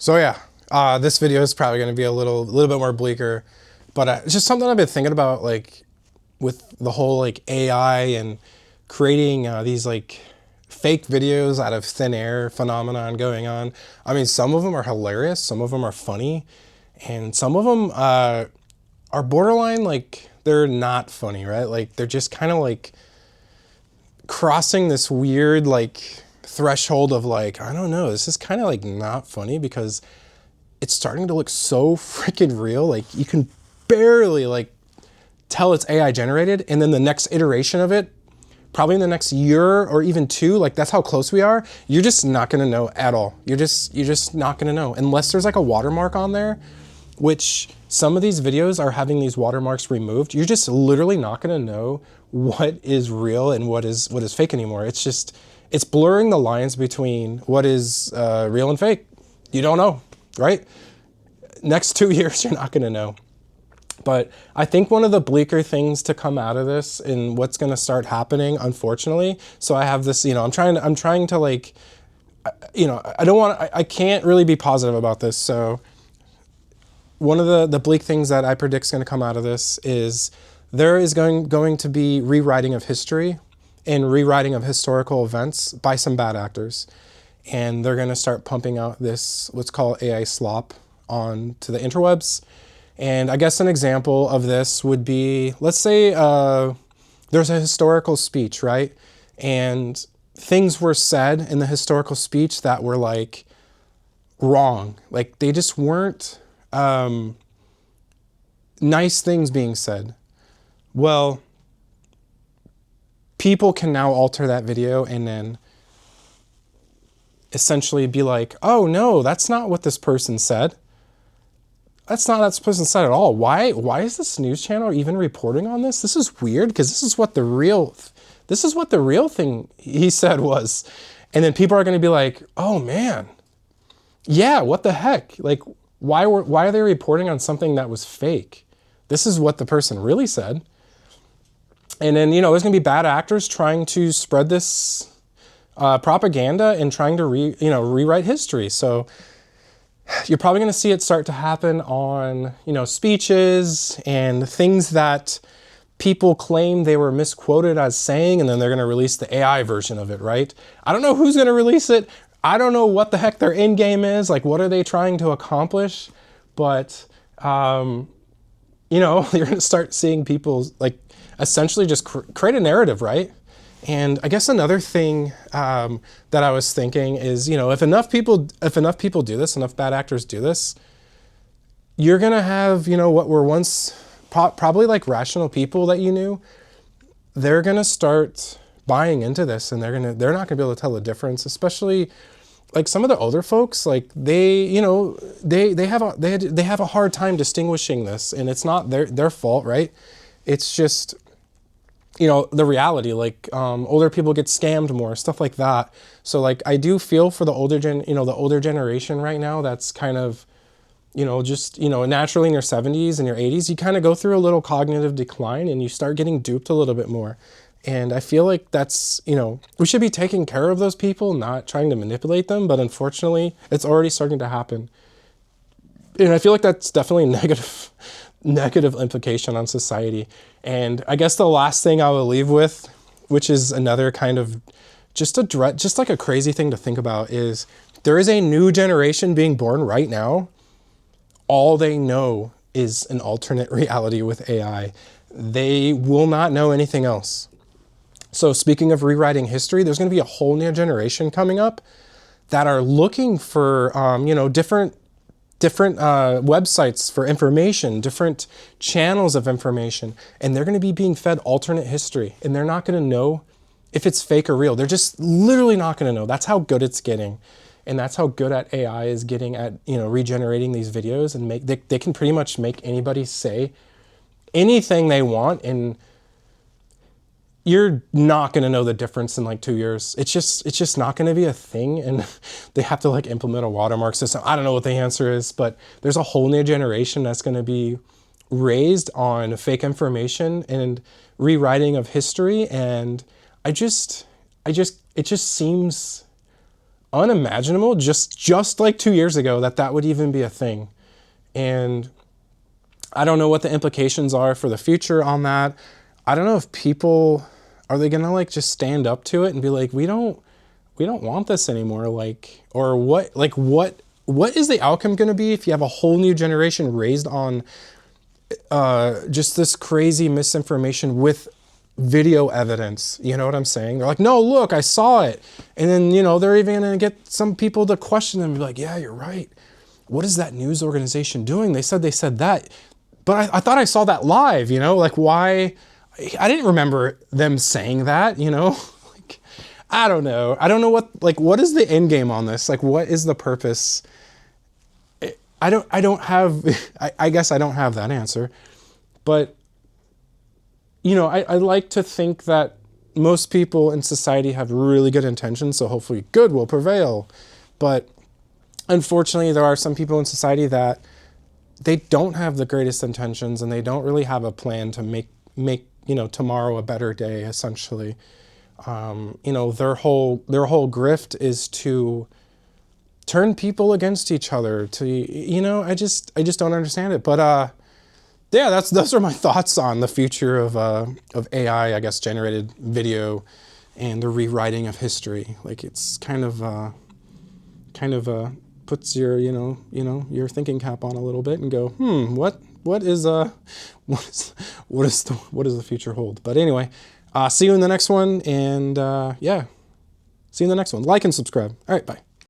So yeah, this video is probably going to be a little bit more bleaker, but it's just something I've been thinking about, like with the whole like AI and creating these like fake videos out of thin air phenomenon going on. I mean, some of them are hilarious, some of them are funny, and some of them are borderline like they're not funny, right? Like they're just kind of like crossing this weird like threshold of like, I don't know, this is kind of like not funny because it's starting to look so freaking real. Like you can barely like tell it's AI generated, and then the next iteration of it, probably in the next year or even two, like that's how close we are. You're just not gonna know at all. You're just not gonna know unless there's like a watermark on there, which some of these videos are having these watermarks removed. You're just literally not gonna know what is real and what is fake anymore. It's blurring the lines between what is real and fake. You don't know, right? Next 2 years, you're not gonna know. But I think one of the bleaker things to come out of this and what's going to start happening, unfortunately, so I have this, I'm trying to like, I can't really be positive about this. So one of the bleak things that I predict is going to come out of this is there is going to be rewriting of history and rewriting of historical events by some bad actors. And they're going to start pumping out this, what's called AI slop onto the interwebs. And I guess an example of this would be, let's say there's a historical speech, right? And things were said in the historical speech that were like wrong. Like they just weren't nice things being said. Well, people can now alter that video and then essentially be like, oh no, that's not what this person said. That's not what this person said at all. Why is this news channel even reporting on this? This is weird because this is what the real thing he said was. And then people are going to be like, oh man, yeah, what the heck? Like, why are they reporting on something that was fake? This is what the person really said. And then, there's going to be bad actors trying to spread this propaganda and trying to rewrite history. So you're probably going to see it start to happen on, speeches and things that people claim they were misquoted as saying, and then they're going to release the AI version of it, right? I don't know who's going to release it. I don't know what the heck their end game is. Like, what are they trying to accomplish? But, you're going to start seeing people like essentially just create a narrative, right? And I guess another thing that I was thinking is, if enough people do this, enough bad actors do this, you're gonna have, what were once probably like rational people that you knew, they're gonna start buying into this, and they're not gonna be able to tell the difference, especially like some of the older folks. Like they have a hard time distinguishing this, and it's not their fault, right? It's just the reality, like older people get scammed more, stuff like that. So like I do feel for the older generation right now that's kind of, just, naturally in your 70s and your 80s, you kind of go through a little cognitive decline and you start getting duped a little bit more. And I feel like that's, we should be taking care of those people, not trying to manipulate them. But unfortunately, it's already starting to happen. And I feel like that's definitely negative implication on society. And I guess the last thing I will leave with, which is another kind of just like a crazy thing to think about, is there is a new generation being born right now. All they know is an alternate reality with AI. They will not know anything else. So speaking of rewriting history, there's going to be a whole new generation coming up that are looking for, different websites for information, different channels of information, and they're going to be being fed alternate history, and they're not going to know if it's fake or real. They're just literally not going to know. That's how good it's getting, and that's how good at AI is getting at regenerating these videos, and they can pretty much make anybody say anything they want, and you're not going to know the difference in like 2 years. It's just not going to be a thing. And they have to like implement a watermark system. I don't know what the answer is, but there's a whole new generation that's going to be raised on fake information and rewriting of history. And it just seems unimaginable just like 2 years ago that would even be a thing. And I don't know what the implications are for the future on that. I don't know if people, are they gonna like just stand up to it and be like, we don't want this anymore, like, or what, like what is the outcome gonna be if you have a whole new generation raised on just this crazy misinformation with video evidence? You know what I'm saying? They're like, no, look, I saw it. And then, you know, they're even gonna get some people to question them and be like, yeah, you're right. What is that news organization doing? They said that. But I thought I saw that live, you know? Like, why? I didn't remember them saying that, you know? Like, I don't know. I don't know what is the end game on this? Like, what is the purpose? I don't have, I guess I don't have that answer. But, you know, I like to think that most people in society have really good intentions, so hopefully good will prevail. But unfortunately, there are some people in society that they don't have the greatest intentions, and they don't really have a plan to make you know, tomorrow a better day, essentially. You know, their whole grift is to turn people against each other, to, you know, I just don't understand it. But yeah, those are my thoughts on the future of AI, I guess, generated video and the rewriting of history. Like, it's kind of puts your, you know, your thinking cap on a little bit and go, what does the future hold? But anyway, see you in the next one, and yeah, see you in the next one. Like and subscribe. All right, bye.